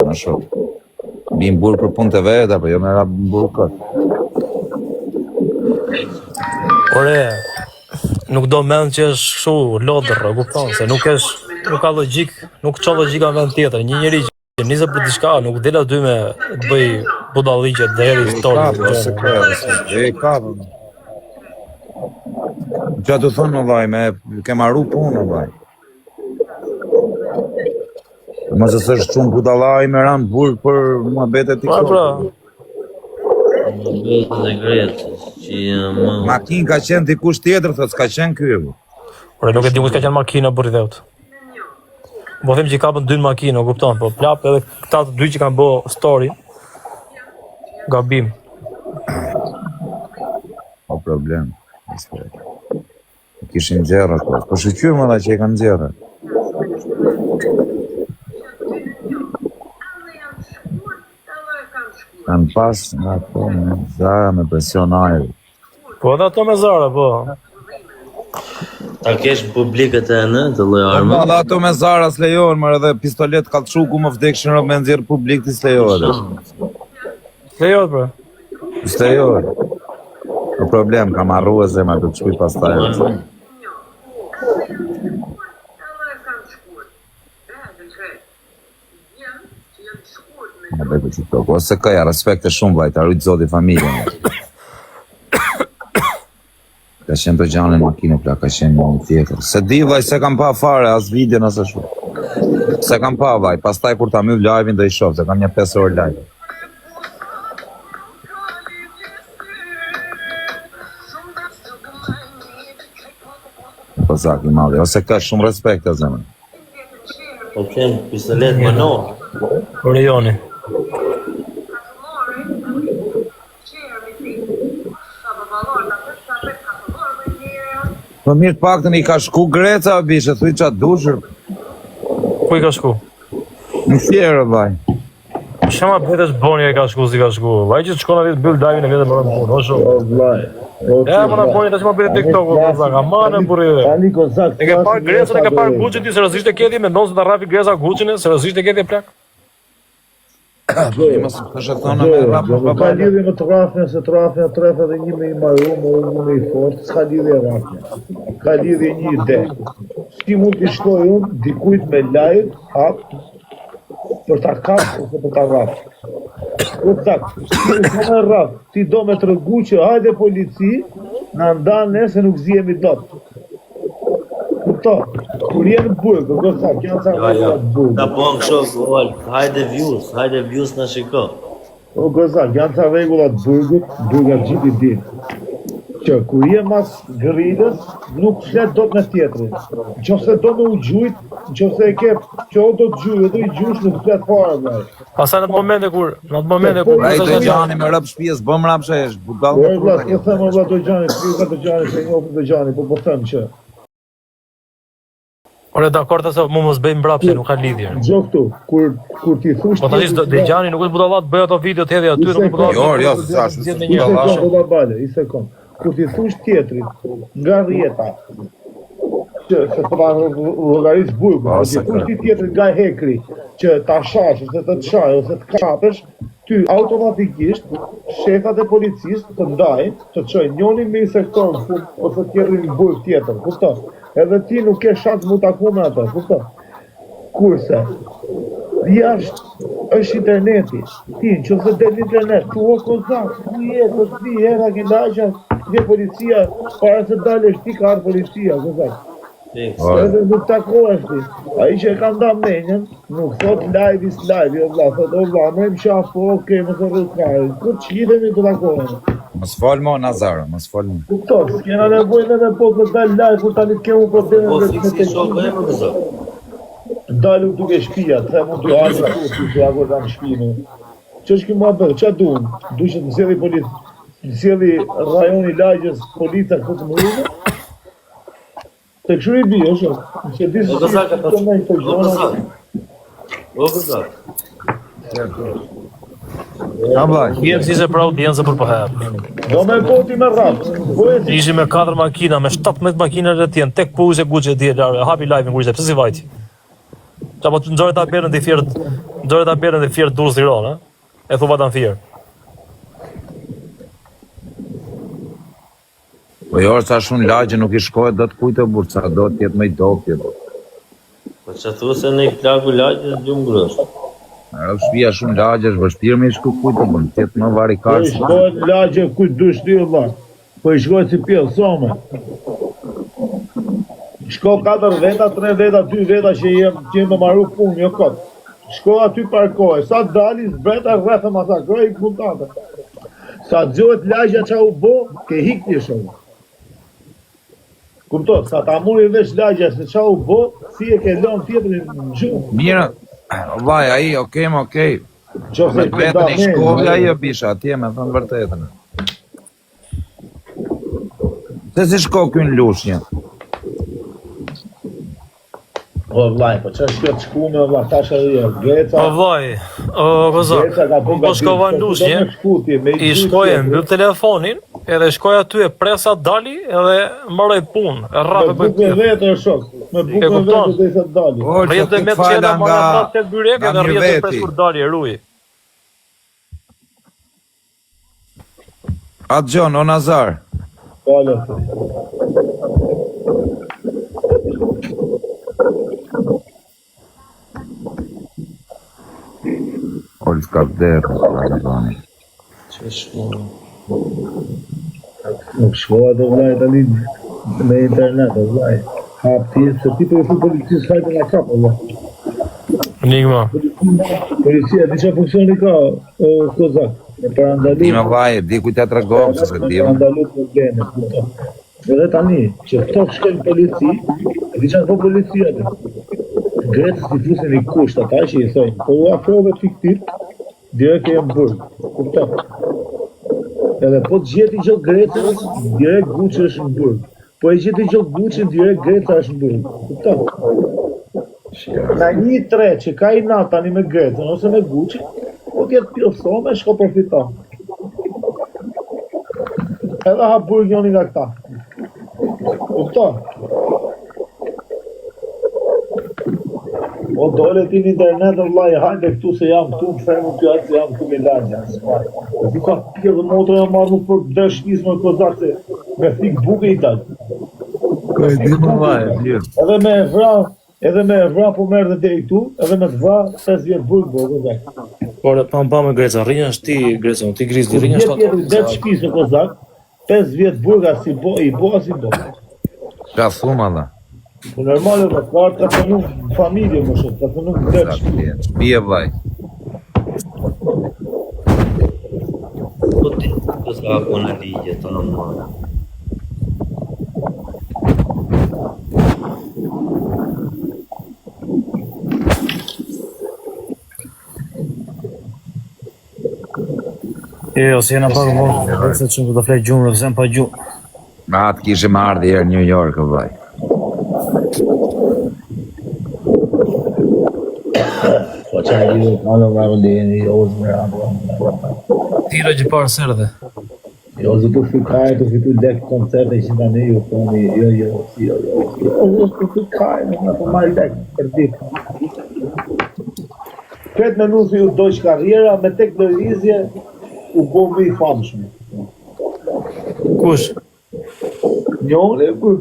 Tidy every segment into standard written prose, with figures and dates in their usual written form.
në shok. Bim burë për punë të vetë, apo jo me rap burë këtë. Ore, nuk do mend që është kështu lodër, e kupton se nuk ka logjik, nuk ka logjika në vend tjetër. Një njeri që nisë për diçka, nuk del aty me të bëj budalliqe deri histori. Ka. Qa të thonë në vaj, ke marru punë, vaj. Mëse së është qumë budalaj me ranë burë për mua bete t'i kohë. Bete gretë, që më... Makin ka qenë t'i kush tjetër, thot, s'ka qenë kjo. Ore, nuk e di ku s'ka qenë makina burri dheut. Po them që i kapën 2 makina, kupton, po plap edhe këta të 2 që kanë bo story, gabim. O problem. Kishin gjerë ato. Po shqyqyr më da që i kanë gjerë. Kanë pas nga ato me zara me presion ajrë. Po edhe ato me zara, po. Ta kesh publikët e në të loj armë? Edhe ato me zara s'lejohen, mërë edhe pistolet kalçuku më vdekshin rëmë me nëzirë publik t'i s'lejohet. S'lejohet, bro. S'lejohet. Në problem, kam arru e zema të të shkuj pas taj. Ose këja, respekte shumë vajt, arrujt zoti familjen. Ka qenë të gjanë në makinë, ka qenë në tjetër. Se di vaj, se kam pa fare, as videon, as ashtu. Se kam pa vaj, pas taj kur ta myv live-in dhe i shof, se kam një 5 orë live. Po zak i madhe, ose ka shumë respekt e zemën. Po kem pistolet më no. Ore Joni. Po mirë të paktën i ka shku Greca, bishe, thuj qatë dushër. Ku i ka shku? Në fjerë, vaj. Shema betesh Bonja i ka shku si ka shku. Vaj që të shkona vitë bëllë dajvin e vjetë më rëmë punë, o shumë. O vlaj. E, më në Bonja të që ma bete TikTok, o kozak, a ma në burri dhe. E ke parë Greca, e ke parë Gucci ti, se rëzisht e keti, me ndonë se të rafi Greca Gucci-ne, se rëzisht e keti e plak. Ka lidhje me trafne, se trafne trefe dhe një me i maru, më me i fortë, s'ka lidhje rafne. Ka lidhje një ide. Si mund t'i shkoj unë, dikujt me live, për ta kapë ose për ta rafë. Po tak, si do me rafë, ti do me të rëgu që hajde polici, në ndanë ne se nuk zjemi dot. Kupto, kur jenë burgë, gësak, janë sa regullat burgë. Ta po në kësho, hajde views në shiko. O gësak, janë sa regullat burgët, burgat gjithi dinë. Që kur je mas gërilës, nuk flet do të me tjetërin. Në qofse do me u gjujt, në qofse e ke, që o do të gjujt, do i gjush nuk flet fare, blaj. Pasaj në të momente kur... Ai të gjani me rëp shpijes, bëm rapshe esh, budal me puta. Po them o vla do gjani, shpika do gjani, se një opën do gjani, po them që... Ore, dakord të se mu mos bëjmë mbrapse, nuk ka lidhje. Gjo këtu, kur ti thush... Po të njështë, Dejani nuk është budallat, bëjë ato video të hedhe aty, nuk është budallat... Jo, se ashtë, se i sekund. Kur ti thush tjetrit, nga rjeta, që se të logarisë burgu, kur ti thush ti tjetrit nga hekri, që ta shash, ose të qaj, ose të kapesh, ty automatikisht, shefat e policisë të ndajnë, të qojnë njoni me i sektor në fund, ose tjetrin në burg tjetër, kupton? Edhe ti nuk ke shans mu taku me ato, kupton? Kurse, jashtë është interneti, ti në qëse del internet, tu o kozak, ku jetë, është ti, era gëndajqa, dhe policia, para se dalësh ti ka arë policia, kozak. Edhe nuk takohesh ti, a i që e ka nda menjen, nuk thot live is live, jo vla, thot o vla, më e më shafë, po okej, më të rrëtkajë, kur që gjithemi të takohen. Mos fol mo Nazaro, mos fol mo. Kupton, s'kena nevojnë edhe po të dalë live, kur tani t'kemu probleme Po fiksi shokë e më mëzë. Dalu duke shpia, të mund të arë të që ako të në shpinu. Që është këmë bërë, që duhen? Duhet që të nësjeli politë, nësjeli rajoni lagjës polica këtë më rrëve? Të këshur i bi, është? Nëse disë që të nëjë të gjona. O gëzak. Jemë si se pra audiencë për pëherë. Do me poti me rrapë. Ishi me 4 makina, me 17 makina dhe tjenë, tek po use Gucci e dje, hapi live-in kur ishte, pëse si vajti? Qa po të nxore tabelën dhe thjerë, nxore tabelën dhe thjerë Durrës Tiranë, e thuva ta në thjerë. Po jo, sa shumë lagje nuk i shkohet do të kujtë burë, sa do të jetë me i dopje. Po që thu se në i plaku lagjes gjumë grështë. Ajo shtëpia shumë lagje, është vështirë me i shku kujtë burë, të jetë më Po varikarë. i shkohet lagje kujtë dush ty valla. Po i shkohet si pjellë, some. Shko 4 veta, 3 veta, 2 veta që jem të marru punë, jo këtë. Shko aty parkohet, sa dali zbreta rrethë masakroj i puntate. Sa gjohet lagja qa u bo, ke hik një shumë. Kupto, sa ta muri vesh lagja se qa u bo, si e ke lënë tjetërin në gjumë. Mirë, vaj, aji, okej, më okej. Me të vetën i shkohet aji o bisha, atje me thënë vërtetën. Se si shko kënë lushnje? O vlaj, po që është kjo të shku me vlaj, tash e Greca. Po vllai, Kozak, unë po shkova në lushnje, i shkoje mbyll telefonin, edhe shkoj aty e presa dali edhe mbaroj punë, e rrave Me bëj buk me vetë e shok, me buk me vetë dhe i sa dali. rrjet dhe me të qela marra pras të byrek edhe rrjet dhe pres kur dali e ruj. Atë Gjon, o Nazar. Pale. Olë s'ka vderë, Që shmonë. Nuk shkoha dhe vlaj tani me internet, o vlaj. Hap ti, se ti për e fu policisë hajtë nga kap, o vlaj. Enigma. Policia, di që funksioni ka, o Kozak, me parandalu. Ima vaje, di ku t'ja të regohëm, se se Me dio. parandalu probleme, puto. Edhe tani, që këto shkojnë polici, di që në po policia dhe. Gretës t'i fusin i kusht, ata që i thojnë, po u afrove fiktiv, direkt e jemë burg, kupta. Edhe po të gjeti që Gretës, direkt Guqë është në burg. Po e gjeti që Guqën, direkt Greca është në burg, kupta. Na 1-3 që ka i natë tani me Gretën, ose me Guqën, po t'jetë pjosome, shko përfiton. Edhe ha burg njoni nga këta. Kupta. O dole ti në internet në vlaj, hajde këtu se jam këtu, më fejmë kjo atë se jam këtu me lagja. Ti ka pje dhe motor e marrë nuk për dësh njës më Kozak se me thik buke i talë. Ko e di më vaje, mirë. Edhe me vra po merë dhe deri këtu, edhe me të vra 5 vjetë burg, bo Kozak. Por pa me Greca, rrinja është ti Greca, ti Grizli, rrinja Vjetë jetër dhe të shpisë Kozak, 5 vjetë burga si bo, i bo si bo. Ka thuma dhe. Po normale dhe kartë ka të nuk familje më shumë, ka të nuk dhe të shpisë. Bie vaj. Po ti, të s'ka po në ligje të në marë. Jo, si jena pak më, se që do flej gjumë, rëvëzem pa gjumë. Atë kishe më ardhë herë New York, o vaj. Po që e gjithë të në varë dhe një ozë me rabo. Tira gjë parë sërë dhe. Jo, zë të fikaj, të fitu lek koncerte që në ne ju thoni, jo, të fikaj, në të marri lek për ditë. Kretë me nuk ju dojsh karriera, me tek lëvizje, u bo më i famshme. Kush? Njone, për.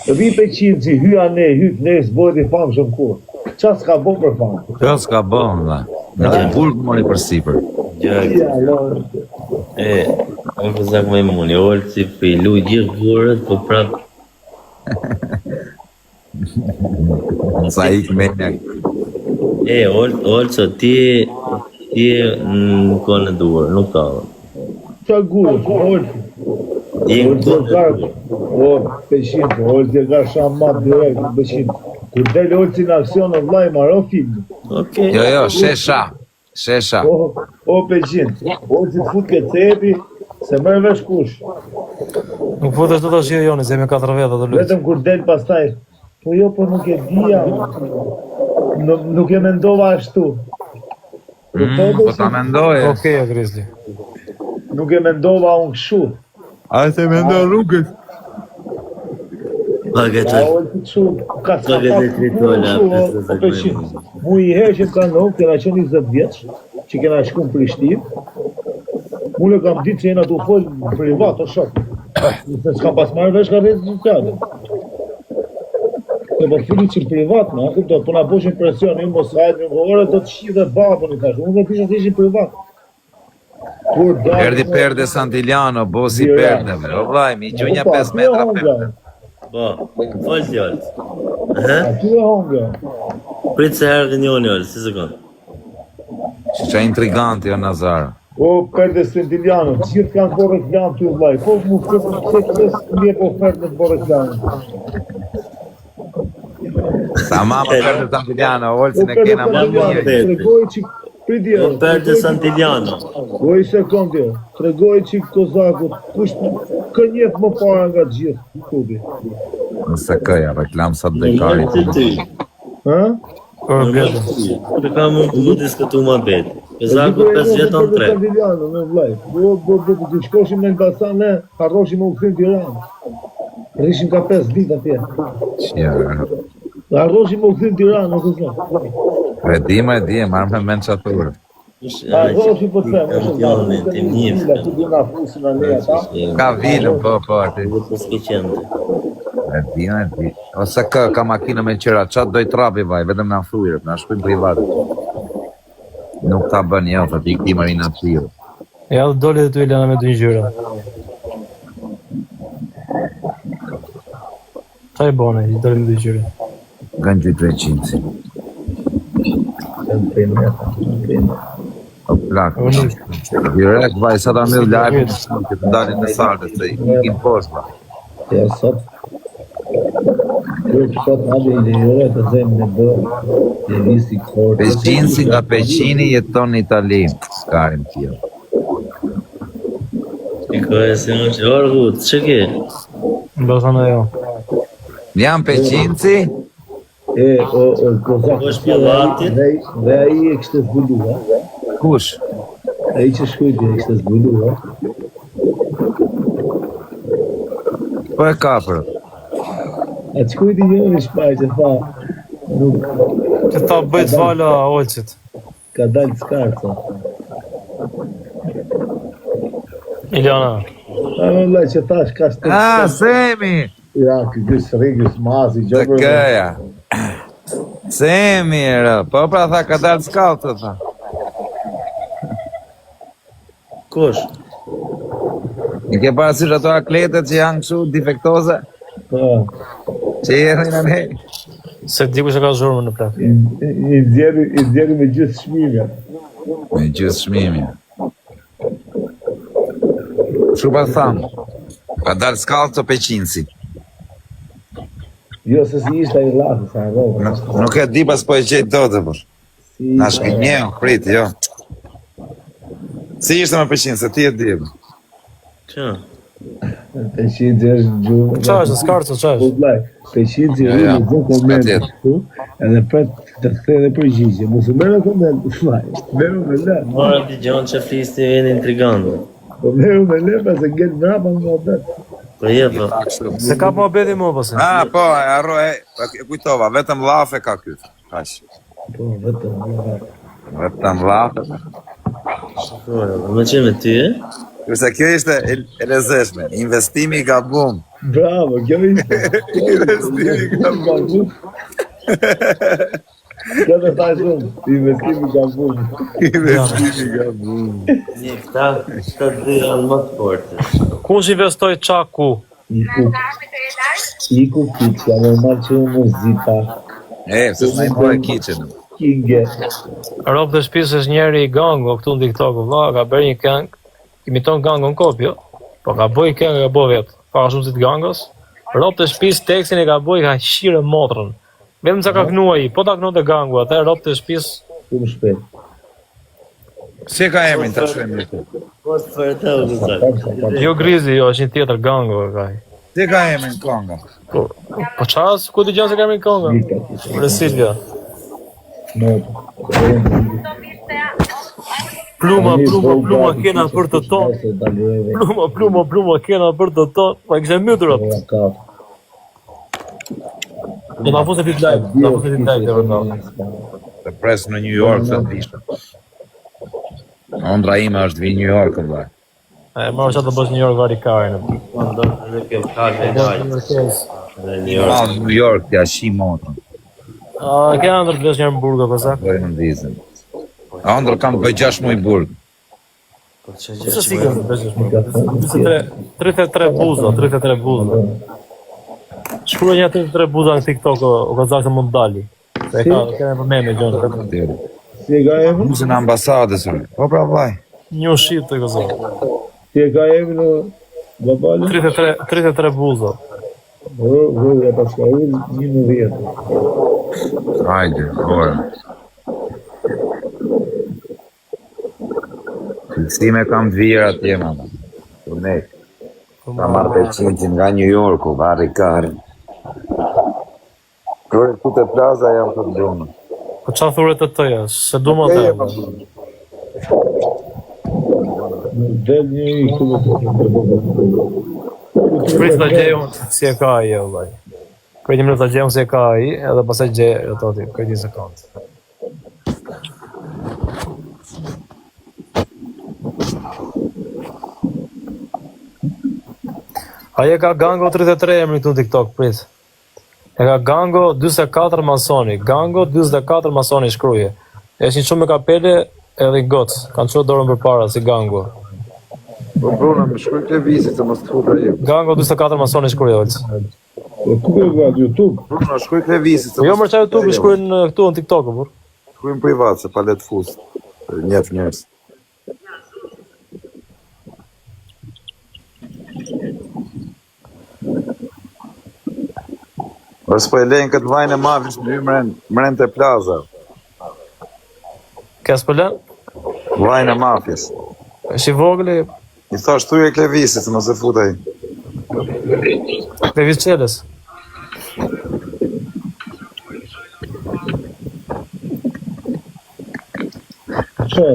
Të vi për qimë që hyja ne, hyt ne, s'bojt i famë shumë kur. Qa s'ka bo për famë? Kjo s'ka bën, dhe. Në të burg mori për sipër. Gjak, unë Kozak me muni, olë si filu gjithë burët, po prapë. Sa ik me një. Olë që ti në kone duar, nuk ka. Qa gurë, olë. I në Olë kone të o, peshin, olë të shamat direkt, peshin. Kur del olë që në aksion në vlaj, maro film. Okej. Jo, shesha. O, peshin, olë që të fut ke cepi, se mërë vesh kush. Nuk futesh të të shio joni, se me 4 veta të lujtë. Vetëm kur del pastaj, po jo, po nuk e dija, nuk e mendova ashtu. Po ta mendoje. Okej, o Grizli. nuk e mendova unë kështu. A se mendon rrugës? Pagat A o të kështu, ka sa Pagat e tritola, mu i herë që ka në kena qenë 20 vjeç, që kena shku në Prishtinë, mu le kam ditë që jena të folë në privat, o shok. Se s'kam pas marrë vesh ka rrezë sociale. Se po fili që në privat, në akëm të po na boshin presion, një mos hajtë, një ore do të shi dhe babën i tash, unë dhe pisha të ishin privat. Perdi Perde Santiliano, bosi Perdeve. O vlaj, mi gjunja 5 metra Perde. Po, falë t'jallë. Aty e honga. Pritë se herë dhe njoni ollë, si sekund. Që intriganti o Nazar. O, Perde Santiliano, gjithë kanë bërë reklam të vlaj, po mu pëse një po ofertë në bërë reklam. Sa mama Perde Santiliano, olësin e kena më mirë. Tregoj që O Perde Santiliano. O i sekundë, tregoj që Kozakut, kush kënjef më para nga gjithë klubi. Nëse këja, reklam sa të Në dekari. të ty. Ha? Kur bledhe. Kërë ka mund të diskutu ma beti. Pezaku 5 jeton 3. Në vlaj. Do shkoshim në Elbasan, ne harroshim u kthim Tiranë. Rishim ka 5 ditë atje. Qërë. Harroshim u kthim Tiranë, nuk e zna. E di, marrë me men qaturë. Harroshim po të them, Kampionin, tim njifë. Ku do na fusin në ata. Ka vilën, po, aty. Të s'keqente. E di. Ose ka makina me qëra, qatë doj trapi vaj, vetëm na frujrët, na shkujnë privat. Nuk ta bën jo, të ti këti marina të shirë. Ja dhe dole dhe tu Ilana me 2 ngjyra. Qa i bone, i dole me 2 ngjyra. Nga në gjytë 300. O plak. Direkt, vaj, sa ta mil lajpë, që të dalin në saltë, se i poshtë. Ja sot. Kërë sot hadi i lejore të zemë në bërë, e visi kërë. Peqinsi nga Peqini jeton në Itali, karin tjë. Iko e se në që orgut, që ke? Më thënë jo. Jam Peqinsi, Kozak është pjellatit? dhe aji e kështë zbulua. kush? Aji që shkujti e kështë zbulua. Po e kapër. A që kujti një në shpaj që tha, nuk Që ta bëjt vala olëcit. ka dalë skarca. Ilana. A në laj që thash ka shtë Ah, Semi! Ja, këgjës regës mazi, Të gjobër. këja. Semi, rë. Po pra tha ka dalë skautë, tha. Kush? Në ke parasysh ato atletet që janë kështu defektoze? Që i erën në ne? Se diku që ka zhurmë në plak. I djeri me gjithë shmime. Me gjithë shmimi. Shu pa thamë. Ka dalë skautë të Peqinsi. Jo, se si ishte i lasë, sa rogë. Nuk e di pas po e qejtë do të për. Na shkënjeu, prit, jo. Si ishte me Peqinsi, ti e di. Që? Peqinci është gjumë. Qa është, skartë, qa Po është? blaj, Peqinci Ja, rrë në gjithë koment s'ka këtu, edhe pret të kthe dhe përgjigje. Mos u merë koment, flaj, meru me le. Mara t'i gjonë që flisti e në intrigantë. Po meru me le, pas e gjetë mrapa në bet. Po je, po. Se ka po bedi më pëse. Ah, po, e arro, e kujtova, vetëm lafe ka kytë. Kash. Po, vetëm. Vetëm lafe. Me që me ty, e? Kërse kjo ishte e lezeshme, investimi i gabum. Bravo, kjo ishte. Investimi i gabum. Kjo të thaj shumë, investimi ka bumë. Investimi i gabum. Një, këta dy janë më të fortë. Kush investoj qa ku? Iku kitë, me marë që më zita, Se s'na i more kitchen. kinge. Rob dhe shpisë është njeri i gango këtu në TikTok, vlla, ka bërë një këngë, imiton gango në kopjo, po ka bëj këngë, ka bëj vetë, pa shumë si të gangos. Rob të shpisë tekstin e ka bëj, ka shire motrën. Vetëm sa ka knua i, po ta knu të gangu, atë rob të shpisë, Shumë shpet. Si ka emrin të shkojmë? Po të fërtau, Kozak. jo grizi, jo, është një tjetër gango, ka. Si ka emrin konga? Po qas, ku të gjanë se kemi konga? Re Silvia. No. Pluma kena për të ton. Pluma kena për të ton. Pa kishe mytur atë. Do na fusë fit live, dhe vërtet. Të pres në New York të ndishtë. Ondra ime është vi New York, vëllai. Marrë që të bësh New York vari karin. New York, t'ja shi motën. Kena ndër të vesh një në burgë, përsa? Dojnë në vizën. Ondra kam të bëj 6 muaj burg. Që si këmë të vesh një burgë? 33 buza. Shkruaj një 33 buza në TikTok, o ka zakë se mund dali. Se ka kene për meme, Gjonë. Si e ka emrin? Buzën ambasadës, po pra vaj. Një shqip të këzo. Si e ka emrin në babale? 33 buza. Vërë, pas ka ullë 11. Hajde, orë. Këllësime kam të vira atje, mama. Ne. Ta marrë të qintin nga New Yorku, varri karin. Kërë ku të plaza jam të ndronë. Po qa thuret të tëja, se du më të e. Del një i këllë të Prit të gjejmë si e ka aji, vëllai. Kërë një minutë të gjejmë si e ka aji, edhe pas e gjejë, kërë një sekundë. Aje ka Gango 33 emri këtu në TikTok, prit. E ka Gango 24 masoni. Gango 24 masoni shkruje. E është një shumë me kapele edhe i gocë. Kanë qërë dorën për para si Gango. Po bruna, më shkruj këtë visit të mos të futa ju. Gango 24 masoni shkruje, vëllës. ku e va YouTube? Bruna, shkruj këtë visit të Jo mërë qa YouTube i shkrujnë këtu në TikTok, bur. Shkruj në privat, se pa letë fust. Njef njërës. Ose po e lejnë këtë vajnë e mafis në mren të plaza. Kes për len? Vajnë e mafis. Është i vogli, I thash thuj e klevisit, se mos e futaj. Klevis Qeles. Që?